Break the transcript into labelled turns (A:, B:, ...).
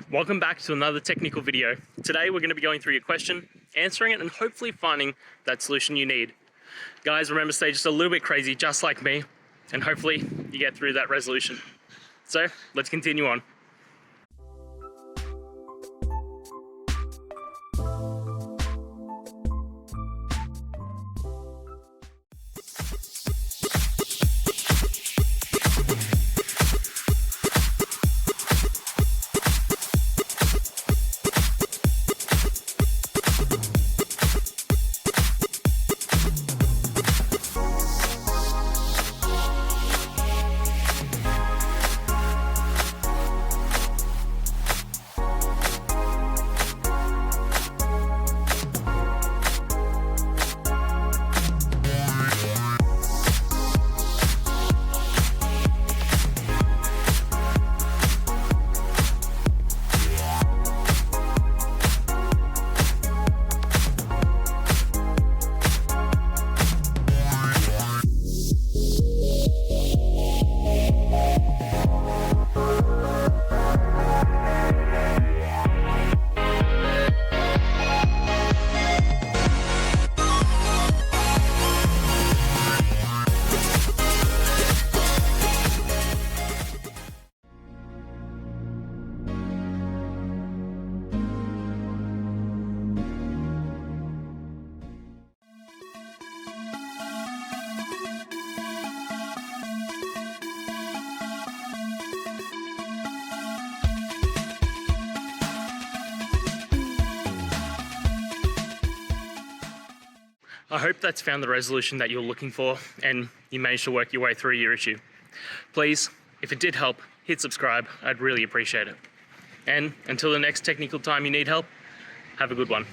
A: Welcome back to another technical video. Today we're going to be going through your question, answering it, and hopefully finding that solution you need. Guys, remember, stay just a little bit crazy, just like me, and hopefully you get through that resolution. So let's continue on. I hope that's found the resolution that you're looking for and you managed to work your way through your issue. Please, if it did help, hit subscribe. I'd really appreciate it. And until the next technical time you need help, have a good one.